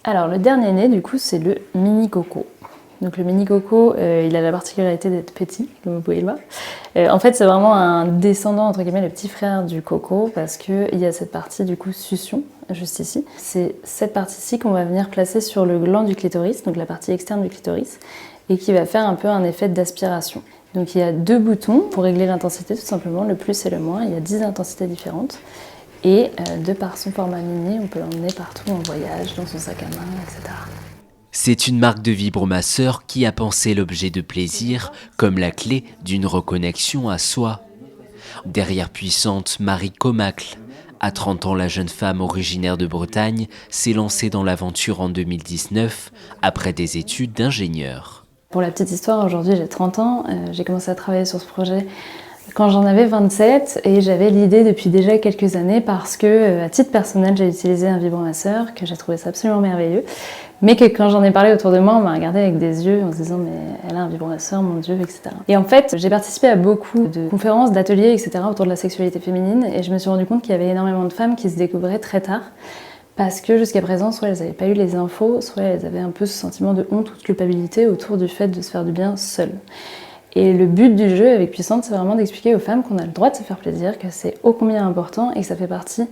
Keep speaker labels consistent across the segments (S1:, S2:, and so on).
S1: Alors le dernier né du coup c'est le mini coco. Donc le mini coco il a la particularité d'être petit comme vous pouvez le voir. En fait c'est vraiment un descendant entre guillemets, le petit frère du coco parce qu'il y a cette partie du coup succion juste ici. C'est cette partie-ci qu'on va venir placer sur le gland du clitoris, donc la partie externe du clitoris, et qui va faire un peu un effet d'aspiration. Donc il y a deux boutons pour régler l'intensité tout simplement, le plus et le moins, il y a 10 intensités différentes. Et de par son format mini, on peut l'emmener partout en voyage, dans son sac à main, etc.
S2: C'est une marque de vibromasseur qui a pensé l'objet de plaisir comme la clé d'une reconnexion à soi. Derrière puissante Marie Comacle, à 30 ans, la jeune femme originaire de Bretagne s'est lancée dans l'aventure en 2019 après des études d'ingénieur.
S1: Pour la petite histoire, aujourd'hui j'ai 30 ans, j'ai commencé à travailler sur ce projet quand j'en avais 27 et j'avais l'idée depuis déjà quelques années parce que, à titre personnel, j'ai utilisé un vibromasseur, que j'ai trouvé ça absolument merveilleux, mais que quand j'en ai parlé autour de moi, on m'a regardé avec des yeux en se disant « mais elle a un vibromasseur, mon Dieu, etc. » Et en fait, j'ai participé à beaucoup de conférences, d'ateliers, etc. autour de la sexualité féminine et je me suis rendu compte qu'il y avait énormément de femmes qui se découvraient très tard parce que jusqu'à présent, soit elles n'avaient pas eu les infos, soit elles avaient un peu ce sentiment de honte ou de culpabilité autour du fait de se faire du bien seule. Et le but du jeu avec Puissante, c'est vraiment d'expliquer aux femmes qu'on a le droit de se faire plaisir, que c'est ô combien important et que ça fait partie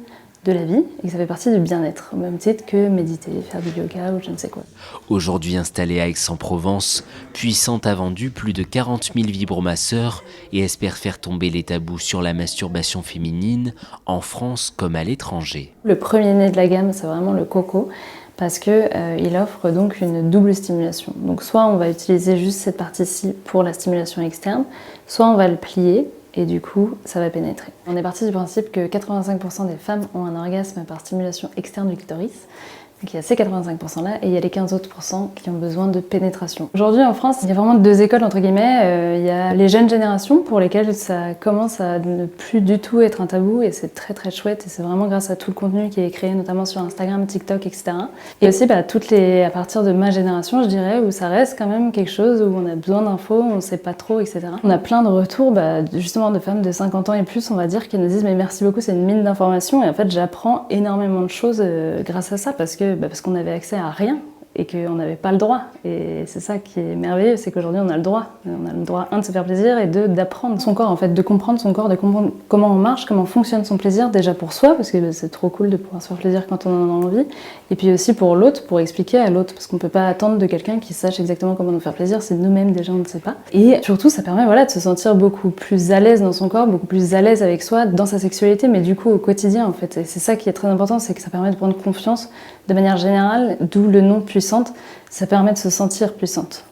S1: de la vie et que ça fait partie du bien-être, au même titre que méditer, faire du yoga ou je ne sais quoi.
S2: Aujourd'hui installée à Aix-en-Provence, Puissante a vendu plus de 40 000 vibromasseurs et espère faire tomber les tabous sur la masturbation féminine en France comme à l'étranger.
S1: Le premier né de la gamme, c'est vraiment le coco, parce qu'il offre donc une double stimulation. Donc soit on va utiliser juste cette partie-ci pour la stimulation externe, soit on va le plier et du coup ça va pénétrer. On est parti du principe que 85% des femmes ont un orgasme par stimulation externe du clitoris. Donc il y a ces 85% là et il y a les 15 autres % qui ont besoin de pénétration. Aujourd'hui en France, il y a vraiment deux écoles entre guillemets. Il y a les jeunes générations pour lesquelles ça commence à ne plus du tout être un tabou et c'est très très chouette et c'est vraiment grâce à tout le contenu qui est créé notamment sur Instagram, TikTok, etc. Et aussi à partir de ma génération je dirais où ça reste quand même quelque chose où on a besoin d'infos, on ne sait pas trop, etc. On a plein de retours justement de femmes de 50 ans et plus on va dire qui nous disent mais merci beaucoup, c'est une mine d'informations et en fait j'apprends énormément de choses grâce à ça parce qu'on n'avait accès à rien et qu'on n'avait pas le droit. Et c'est ça qui est merveilleux, c'est qu'aujourd'hui on a le droit. On a le droit, de se faire plaisir et d'apprendre son corps, en fait, de comprendre son corps, de comprendre comment on marche, comment fonctionne son plaisir, déjà pour soi, parce que c'est trop cool de pouvoir se faire plaisir quand on en a envie, et puis aussi pour l'autre, pour expliquer à l'autre, parce qu'on ne peut pas attendre de quelqu'un qui sache exactement comment nous faire plaisir, c'est nous-mêmes déjà on ne sait pas. Et surtout ça permet de se sentir beaucoup plus à l'aise dans son corps, beaucoup plus à l'aise avec soi, dans sa sexualité, mais du coup au quotidien en fait. Et c'est ça qui est très important, c'est que ça permet de prendre confiance de manière générale, d'où le nom Puissante, ça permet de se sentir puissante.